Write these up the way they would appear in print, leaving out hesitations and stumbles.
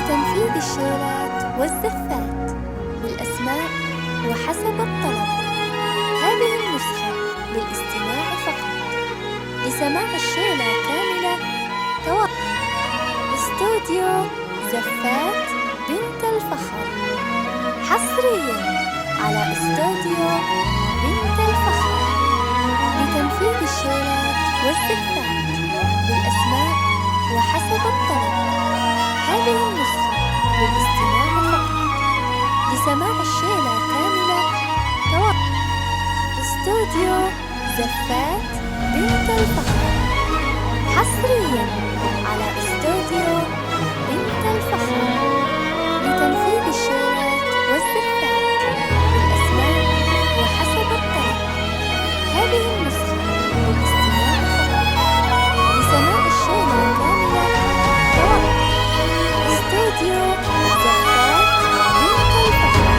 لتنفيذ الشيلات والزفات بالأسماء وحسب الطلب. هذه النسخة للاستماع فقط. لسماع الشيلة كاملة تواصل استوديو زفات بنت الفخر، حصرياً على استوديو بنت الفخر لتنفيذ الشيلات والزفات بالأسماء وحسب الطلب. هذه النسخة للاستماع فقط. لسماع الشيلة كاملة تواصل استوديو زفات بنت الفخر، حصرياً على استوديو بنت الفخر لتنفيذ الشيلات والزفات بالأسماء وحسب الطلب. هذه النسخة للاستماع فقط. لسماع الشيلة كاملة تواصل استوديو زفات بنت الفخر،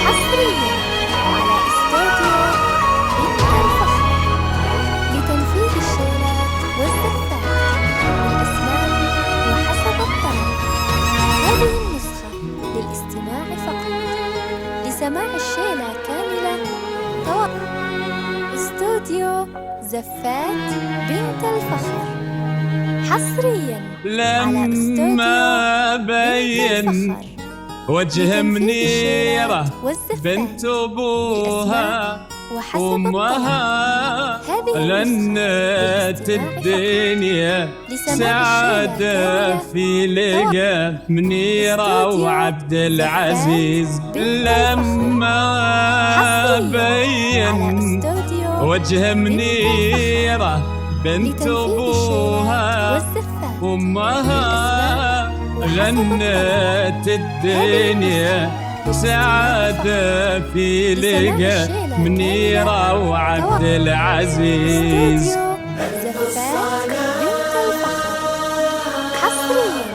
حصرياً على استوديو بنت الفخر لتنفيذ الشيلات والزفات بالأسماء وحسب الطلب. هذه النسخة للاستماع فقط. لسماع الشيلة كاملة تواصل استوديو زفات بنت الفخر، حصرياً على استوديو لما بنت بين الفخر وجه لتنفيذ منيرة الشيلات والزفات بنت أبوها وحسب أمها هذه لنت الدنيا سعادة في لقى منيرة وعبد العزيز. لما بين وجه منيرة بنت أبوها أمها لنت الدنيا سعادة في لقى منيرة وعبد العزيز. زفات بنت الفخر، حصرياً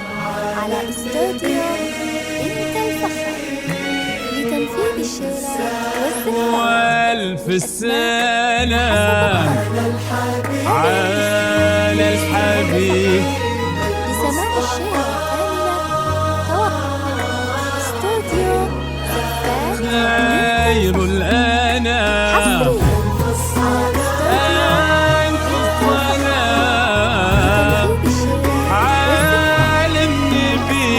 على استوديو بنت الفخر لتنفيذ الشيلات والزفات. والف السلام على الحبيب. لسماع الشيلة كاملة تواصل استوديو زفات خير الأنام أنت الظلام على النبي.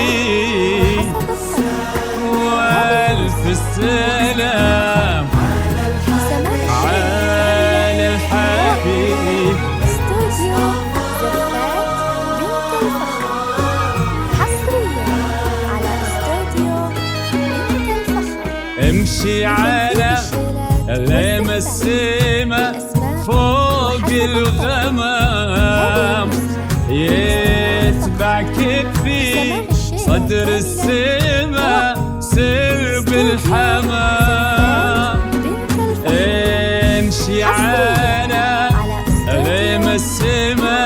والف السلام على الحبيب. استوديو زفات بنت الفخر، حصرياً على استوديو بنت الفخر. امشي على ليم السما فوق الغمام، يتبع كتفي صدر السما سرب الحمام. امشي على ليم السما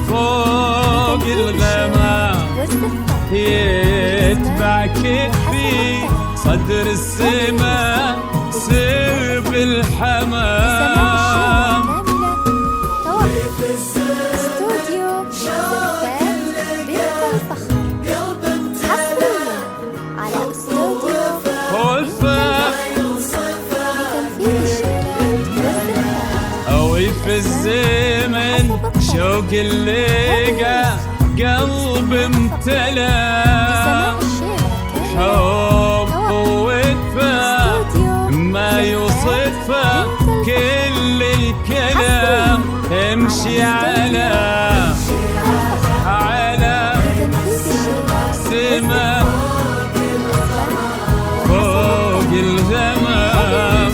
فوق الغمام، يتبع كتفي صدر السما سرب الحمام. استوديو زفات بنت الفخر، حصرياً على استوديو والفخر لتنفيذ الشيلات والزفات. أوي في الزمن شوق اللقى قلب امتلأ، حب ووفا ما يوصفه كل الكلام. امشي على سما فوق الغمام.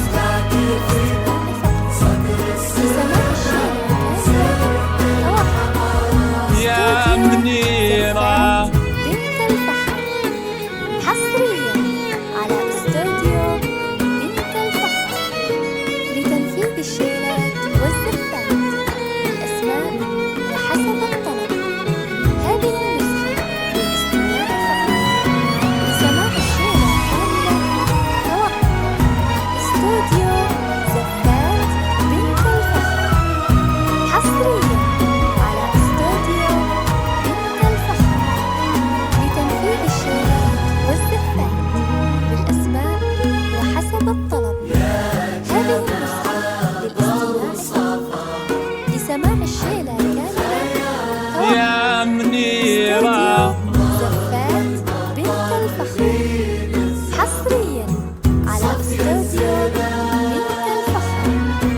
يا منيرة بنت الفخر، حصرياً على استوديو بنت الفخر لتنفيذ الشيلات والزفات بالأسماء لسماع الشيلة كاملة يا منيرة زفات بنت الفخر حصريا على استوديو بنت الفخر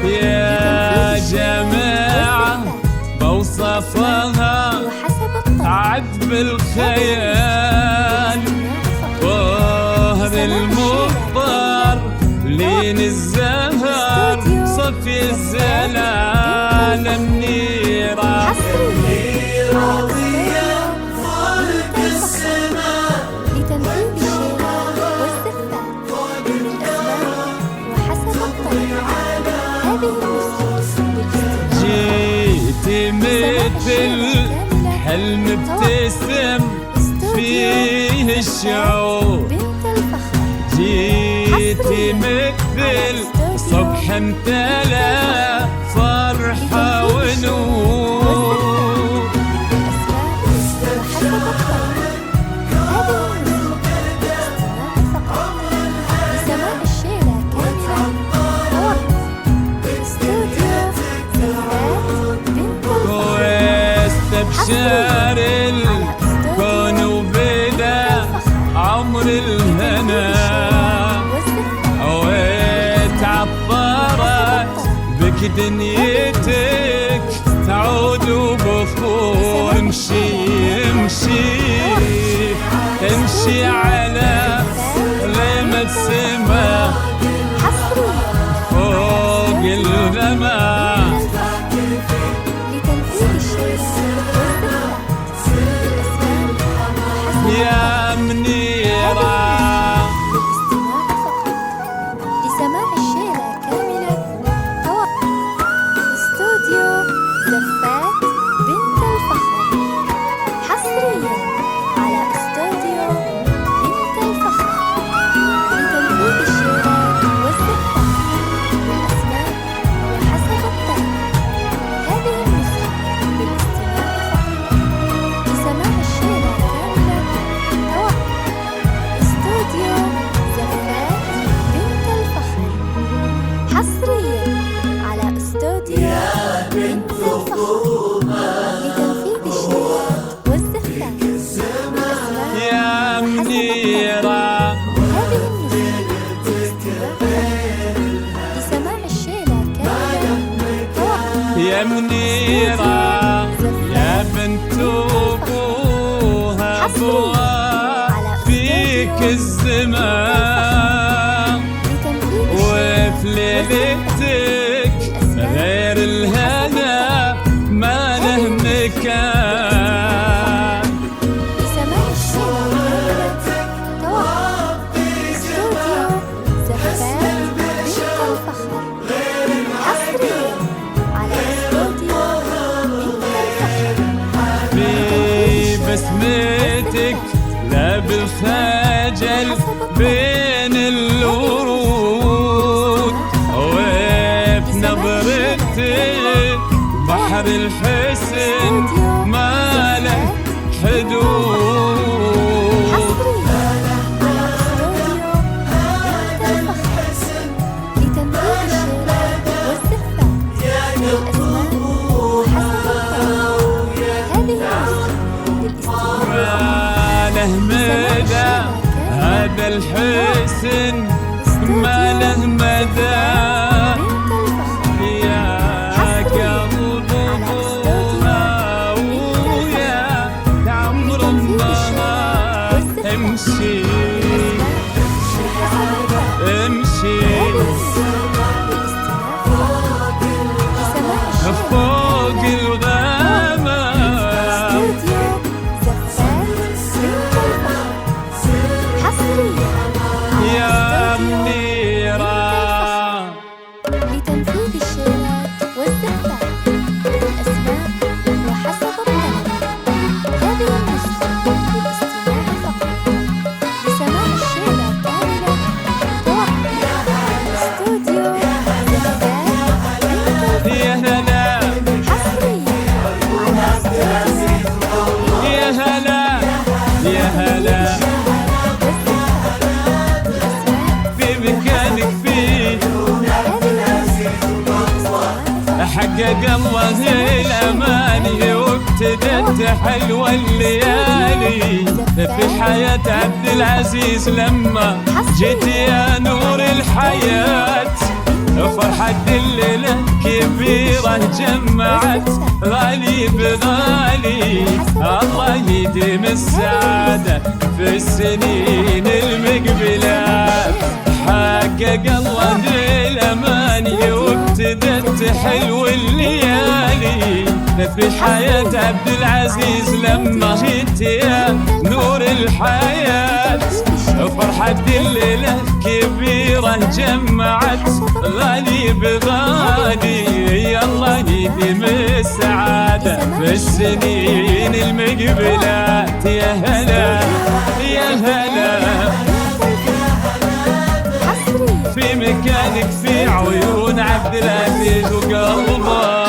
يا جماعة بوصفها وحسب الطلب عد بالخيال طهر المختار لين الزهر صفي الزلال منيرة حصريا على فوق السماء لتنفيذ الشيلات والزفات بالأسماء وحسب الطلب. هذه الموسيقى جيتي مثل حلم ابتسم فيه الشعور بنت الفخر جيتي مثل صبح امتلا فرحة ونور واستبشر الكون وبدا عمر الهنا وتعطرت بك دنيتك تعود وبخور امشي امشي امشي على لمة السما فوق الغمام يا منيرة لسماع الشيلة كاملة استوديو زفات بنت الفخر حصريا على استوديو بنت الفخر لتنفيذ الشيلات والزفات بالأسماء وحسب الطلب. هذه الموسيقى بالاستماع فقط. لسماع الشيلة كاملة استوديو زفات بنت الفخر حصريا على استوديو بنت الفخر لتنفيذ الشيلات والزفات بالأسماء يا منيرة هذه الموسيقى لسماع الشيلة كاملة يا منيرة يا بنت أبوها أبوها فيك الزمان وفي ليلتك غير الهنا ما له مكان لسماع الشيلة استوديو زفات بنت الفخر حصريا على استوديو بنت الفخر في بسمتك لا بالخجل بين الورود وفي نظرتك بحر الحسن ما له حدود حصريا على استوديو بنت الفخر لتنفيذ الشيلات والزفات بالأسماء وحسب الطلب. هذه الموسيقى للاستماع ما له مدى هذا الحسن ما له مدى بنت الفخر يا قلب ابوها ويا عمر النهار امشي امشي فوق الغمام يا حقق الله الأماني وابتدت حلوة الليالي في حياة عبد العزيز لما جيت يا نور الحياة. فرحة الليلة كبيرة جمعت غالي بغالي، الله يديم السعادة في السنين المقبلة. حقق الله الأماني وابتدت حلو الليالي في حياة عبد العزيز لما جيت يا نور الحياة. فرحة الليلة كبيرة جمعت غالي بغالي، الله يديم السعادة في السنين المقبلات. يا هلا يا هلا في مكانك في عيون عبد العزيز وقلبه.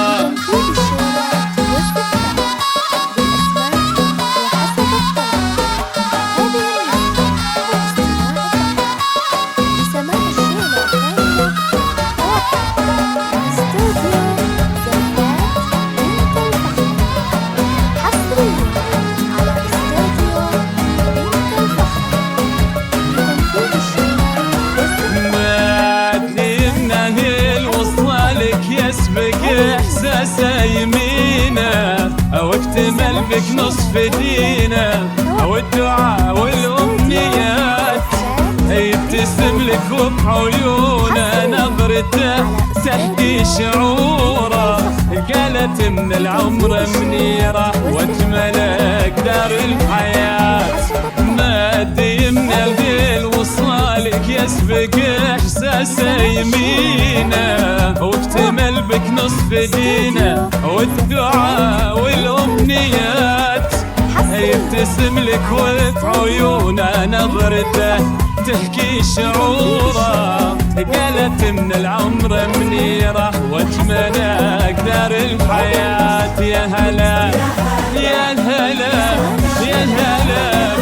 إحساسه يمينه واكتمل بك نصف دينه، والدعاء والأمنيات يبتسم لك وبعيونه نظرته تحكي شعوره. قالت من العمر منيرة واجملك دار الحياة. ما ديمنا الليل وصالك يسبق إحساسه يمينه واكتمل بك نصف دينه، والدعاء والأمنيات يبتسم لك وبعيونه نظرته تحكي شعوره. قالت من العمر منيرة واجملك دار الحياة. يا هلا يا هلا يا هلا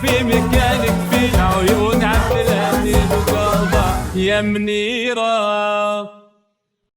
في مكانك في عيون عبد العزيز وقلبه يا منيرة.